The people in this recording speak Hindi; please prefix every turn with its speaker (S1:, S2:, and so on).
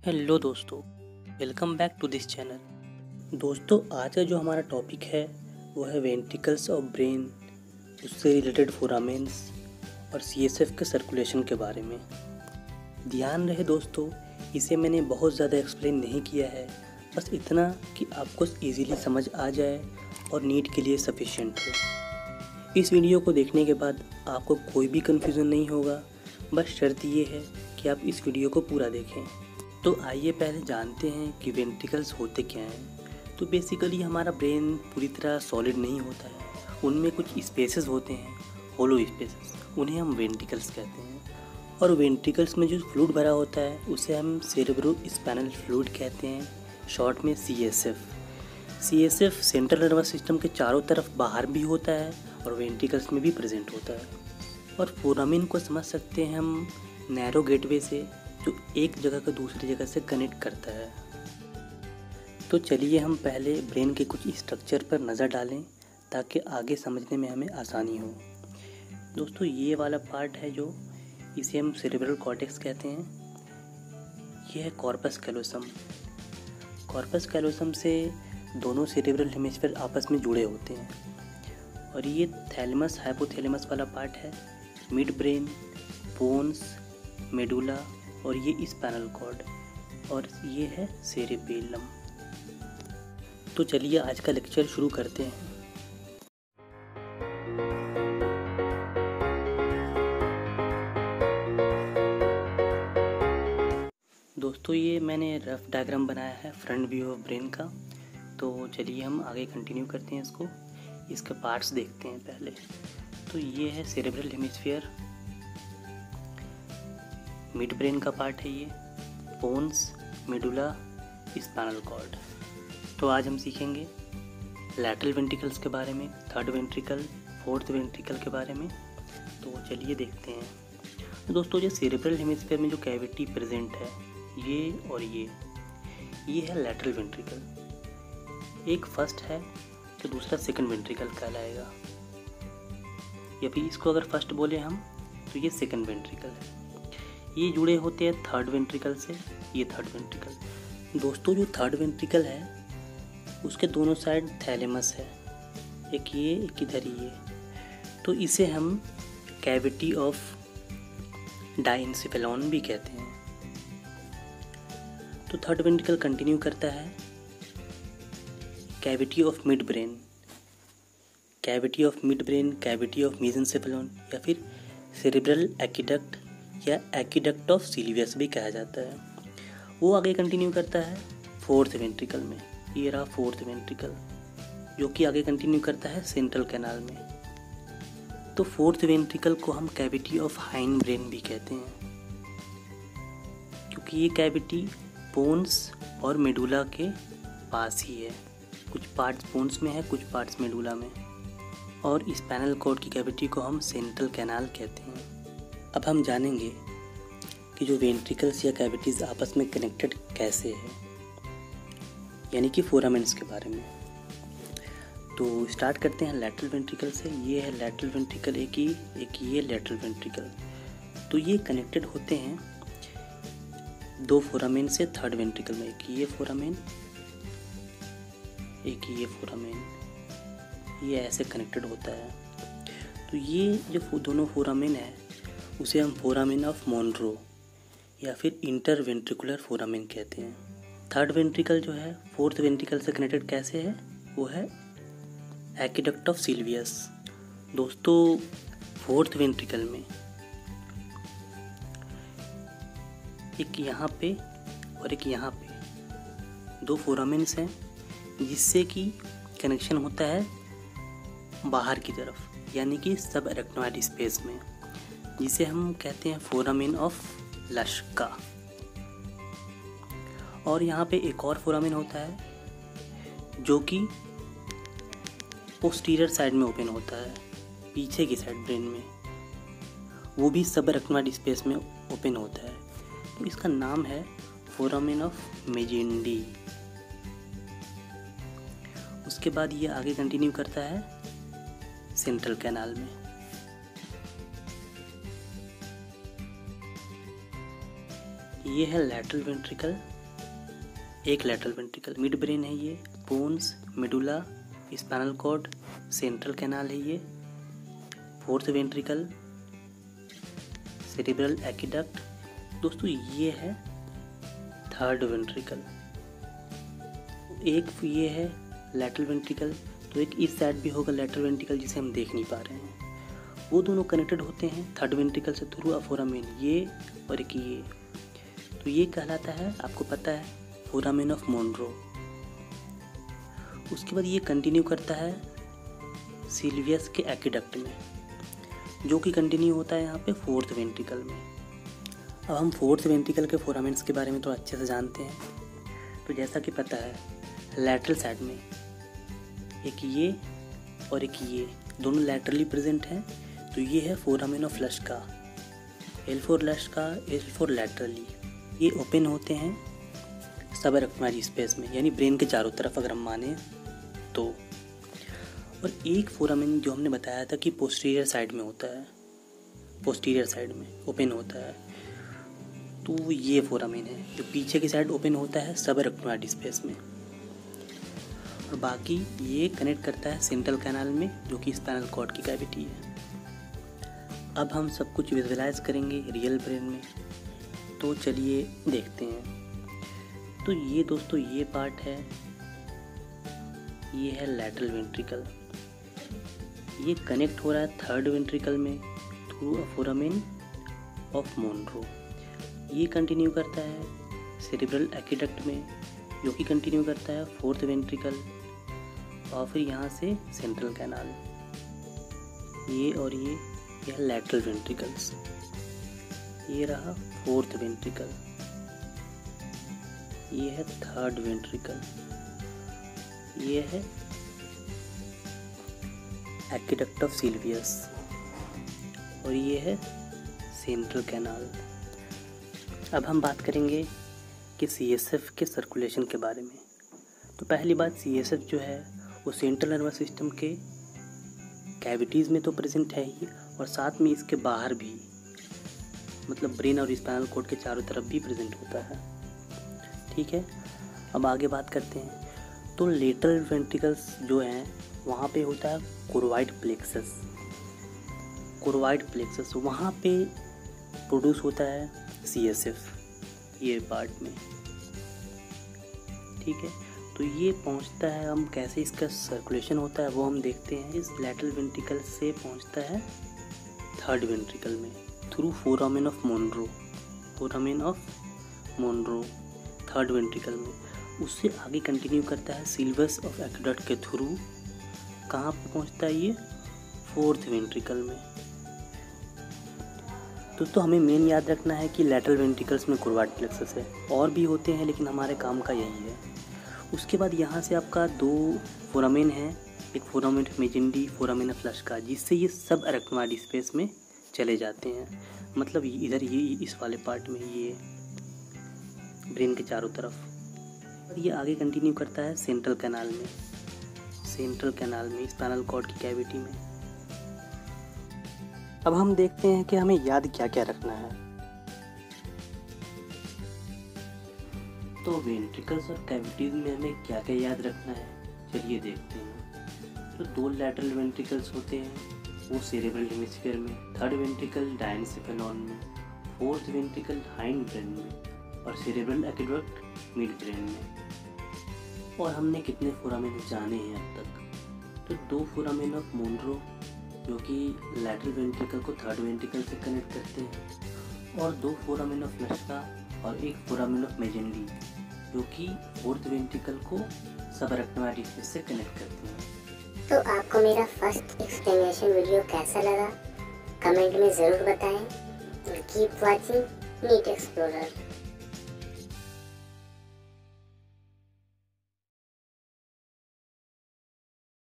S1: हेलो दोस्तों, welcome back to this channel. दोस्तों, आज का जो हमारा टॉपिक है वो है वेंट्रिकल्स ऑफ ब्रेन, उससे रिलेटेड फोरामेन्स और सीएसएफ के सर्कुलेशन के बारे में। ध्यान रहे दोस्तों, इसे मैंने बहुत ज़्यादा एक्सप्लेन नहीं किया है, बस इतना कि आपको इजीली समझ आ जाए और नीट के लिए सफिशिएंट हो। इस वीडियो को देखने के बाद आपको कोई भी कन्फ्यूज़न नहीं होगा, बस शर्त ये है कि आप इस वीडियो को पूरा देखें। तो आइए पहले जानते हैं कि वेंट्रिकल्स होते क्या हैं। तो बेसिकली हमारा ब्रेन पूरी तरह सॉलिड नहीं होता है, उनमें कुछ स्पेसेस होते हैं, होलो स्पेसेस, उन्हें हम वेंट्रिकल्स कहते हैं। और वेंट्रिकल्स में जो फ्लूइड भरा होता है उसे हम सेरेब्रो स्पाइनल फ्लूइड कहते हैं, शॉर्ट में CSF. CSF central nervous system के चारों तरफ बाहर भी होता है और वेंट्रिकल्स में भी प्रेजेंट होता है। और फोरामिन को समझ सकते हैं हम नैरो गेटवे से, जो एक जगह को दूसरी जगह से कनेक्ट करता है। तो चलिए हम पहले ब्रेन के कुछ स्ट्रक्चर पर नज़र डालें ताकि आगे समझने में हमें आसानी हो। दोस्तों, ये वाला पार्ट है जो इसे हम सेरेब्रल कॉर्टेक्स कहते हैं। ये है कॉर्पस कैलोसम। कॉर्पस कैलोसम से दोनों सेरेब्रल हेमिस्फीयर आपस में जुड़े होते हैं। और ये थैलेमस हाइपोथैलेमस वाला पार्ट है, मिड ब्रेन, बोन्स, मेडुला और ये स्पाइनल कॉर्ड, और ये है सेरेबेलम। तो चलिए आज का लेक्चर शुरू करते हैं। दोस्तों, ये मैंने रफ डायग्राम बनाया है फ्रंट व्यू ऑफ ब्रेन का। तो चलिए हम आगे कंटिन्यू करते हैं इसको। इसके पार्ट्स देखते हैं पहले। तो ये है सेरेब्रल हेमिस्फीयर, मिड ब्रेन का पार्ट है ये, बोन्स, मेडुला, स्पाइनल कॉर्ड। तो आज हम सीखेंगे लैटरल वेंट्रिकल्स के बारे में, थर्ड वेंट्रिकल, फोर्थ वेंट्रिकल के बारे में। तो चलिए देखते हैं। तो दोस्तों, जो सेरेब्रल हेमिस्फीयर में जो कैविटी प्रेजेंट है, ये और ये है लैटरल वेंट्रिकल। एक फर्स्ट है तो दूसरा सेकंड वेंट्रिकल कहलाएगा, या फिर इसको अगर फर्स्ट बोले हम तो ये सेकंड वेंट्रिकल है। ये जुड़े होते हैं थर्ड वेंट्रिकल से, ये थर्ड वेंट्रिकल। दोस्तों, जो थर्ड वेंट्रिकल है उसके दोनों साइड थैलेमस है, एक ये एक इधर ये। तो इसे हम कैविटी ऑफ डाइनसेफेलॉन भी कहते हैं। तो थर्ड वेंट्रिकल कंटिन्यू करता है cavity of midbrain, cavity of midbrain, cavity of mesencephalon, या फिर सेरेब्रल एक्विडक्ट या एक्विडक्ट ऑफ सिल्वियस भी कहा जाता है। वो आगे कंटिन्यू करता है फोर्थ वेंट्रिकल में। ये रहा फोर्थ वेंट्रिकल, जो कि आगे कंटिन्यू करता है सेंट्रल कैनाल में। तो फोर्थ वेंट्रिकल को हम कैविटी ऑफ हाइंड ब्रेन भी कहते हैं, क्योंकि ये कैविटी बोन्स और मेडुला के पास ही है। कुछ पार्ट्स बोन्स में है, कुछ पार्ट्स मेडुला में। और स्पाइनल कॉर्ड की कैविटी को हम सेंट्रल कैनाल कहते हैं। अब हम जानेंगे कि जो वेंट्रिकल्स या कैविटीज़ आपस में कनेक्टेड कैसे है, यानी कि फोरामेंट्स के बारे में। तो स्टार्ट करते हैं लैटरल वेंट्रिकल से। ये है लैटरल वेंट्रिकल, एक ये लैटरल वेंट्रिकल। तो ये कनेक्टेड होते हैं दो फोरामेन से थर्ड वेंट्रिकल में, एक ये फोरामेन, एक ये फोरामेन, ये ऐसे कनेक्टेड होता है। तो ये जो दोनों फोरामेन है उसे हम फोरामेन ऑफ मोनरो या फिर इंटर वेंट्रिकुलर फोरामेन कहते हैं। थर्ड वेंट्रिकल जो है फोर्थ वेंट्रिकल से कनेक्टेड कैसे है, वो है एक्विडक्ट ऑफ सिल्वियस। दोस्तों, फोर्थ वेंट्रिकल में एक यहाँ पे और एक यहाँ पे दो फोरामेन्स हैं, जिससे कि कनेक्शन होता है बाहर की तरफ, यानी कि सब एरेक्नोइड स्पेस में, जिसे हम कहते हैं फोरामेन ऑफ लश्का। और यहाँ पे एक और फोरामेन होता है जो कि पोस्टीरियर साइड में ओपन होता है, पीछे की साइड ब्रेन में, वो भी सब एरेक्नोइड स्पेस में ओपन होता है। तो इसका नाम है फोरामेन ऑफ मेजेंडी। उसके बाद ये आगे कंटिन्यू करता है सेंट्रल कैनाल में। ये है लैटरल वेंट्रिकल, एक लैटरल वेंट्रिकल, मिड ब्रेन है ये, pons, medulla, spinal cord, central canal है ये, फोर्थ वेंट्रिकल, सेरिब्रल एक्विडक्ट। दोस्तों ये है थर्ड वेंट्रिकल। एक ये है लैटरल वेंट्रिकल, तो एक इस साइड भी होगा लैटरल वेंट्रिकल जिसे हम देख नहीं पा रहे हैं। वो दोनों कनेक्टेड होते हैं थर्ड वेंट्रिकल से थ्रू अ फोरामेन, ये और एक ये। तो ये कहलाता है, आपको पता है, फोरामेन ऑफ मोनरो। उसके बाद ये कंटिन्यू करता है सिल्वियस के एक्विडक्ट में, जो कि कंटिन्यू होता है यहाँ पे फोर्थ वेंट्रिकल में। अब हम फोर्थ वेंट्रिकल के फोरामेंट्स के बारे में तो अच्छे से जानते हैं। तो जैसा कि पता है, लैटरल साइड में एक ये और एक ये दोनों लैटरली प्रेजेंट हैं। तो ये है foramen of Luschka, L for Luschka, L for laterally. ये ओपन होते हैं सबएरेक्टोमाइड स्पेस में, यानी ब्रेन के चारों तरफ अगर हम माने तो। और एक फोरामेन जो हमने बताया था कि पोस्टीरियर साइड में होता है, पोस्टीरियर साइड में ओपन होता है, तो ये फोरामेन है जो पीछे की साइड ओपन होता है सबएरेक्टोमाइड स्पेस में। और बाकी ये कनेक्ट करता है सेंट्रल कैनाल में, जो कि स्पाइनल कॉर्ड की कैविटी है। अब हम सब कुछ विजुअलाइज करेंगे रियल ब्रेन में, तो चलिए देखते हैं। तो ये दोस्तों ये पार्ट है, ये है लैटरल वेंट्रिकल। ये कनेक्ट हो रहा है थर्ड वेंट्रिकल में through a foramen of Monro. ये कंटिन्यू करता है सेरिब्रल एक्विडक्ट में, जो कि कंटिन्यू करता है फोर्थ वेंट्रिकल, और फिर यहाँ से सेंट्रल कैनाल। ये और ये है लैटरल वेंट्रिकल्स। ये रहा फोर्थ वेंट्रिकल, ये है थर्ड वेंट्रिकल, ये है एक्विडक्ट ऑफ सिल्वियस, और ये है सेंट्रल कैनाल। अब हम बात करेंगे कि CSF के सर्कुलेशन के बारे में। तो पहली बात, CSF जो है वो सेंट्रल नर्वस सिस्टम के कैविटीज़ में तो प्रेजेंट है ही, और साथ में इसके बाहर भी, मतलब ब्रेन और स्पाइनल कॉर्ड के चारों तरफ भी प्रेजेंट होता है। ठीक है, अब आगे बात करते हैं। तो लेटरल वेंट्रिकल्स जो हैं वहाँ पे होता है कोरोइड प्लेक्सस। कोरोइड प्लेक्सस वहाँ पे प्रोड्यूस होता है CSF ये पार्ट में। ठीक है, तो ये पहुंचता है, हम कैसे इसका सर्कुलेशन होता है वो हम देखते हैं। इस लैटरल वेंट्रिकल से पहुंचता है थर्ड वेंट्रिकल में through foramen of Monro, foramen of Monro third ventricle में। उससे आगे कंटिन्यू करता है सिल्वस ऑफ एक्विडक्ट के थ्रू। कहाँ पे पहुंचता है ये? फोर्थ वेंट्रिकल में। दोस्तों हमें मेन याद रखना है कि लैटरल वेंट्रिकल्स में कोरोइड प्लेक्सस है, और भी होते हैं लेकिन हमारे काम का यही है। उसके बाद यहाँ से आपका दो फोरामेन है, एक फोरामेन ऑफ मेजेंडी, फोरामेन ऑफ लश्का, जिससे ये सब एरेक्टोमाइड स्पेस में चले जाते हैं। मतलब इधर ये इस वाले पार्ट में, ये ब्रेन के चारों तरफ। और ये आगे कंटिन्यू करता है सेंट्रल कैनाल में, सेंट्रल कैनाल में स्पाइनल कॉर्ड की कैविटी में। अब हम देखते हैं कि हमें याद क्या क्या रखना है। तो वेंट्रिकल्स और कैविटीज में हमें क्या क्या याद रखना है, चलिए देखते हैं। तो दो लैटरल वेंट्रिकल्स होते हैं, वो सेरेब्रल हेमिस्फीयर में, थर्ड वेंट्रिकल डायनेन्सिफेलॉन में, फोर्थ वेंट्रिकल हाइंड ब्रेन में, और सेरेब्रल एक्विडक्ट मिड ब्रेन में। और हमने कितने फोरामेन जाने हैं अब तक? तो दो फोरामेन ऑफ मोनरो जो कि लैटरल वेंट्रिकल को थर्ड वेंट्रिकल से कनेक्ट करते हैं, और दो फोरामेन ऑफ लश्का और एक फोरामेन ऑफ मेजेंडी जो कि फोर्थ वेंट्रिकल को सब एरेक्टोमाइड स्पेस से कनेक्ट करते हैं।
S2: तो आपको मेरा फर्स्ट एक्सप्लेनेशन वीडियो कैसा लगा कमेंट में ज़रूर बताएं। Keep watching NEET explorer.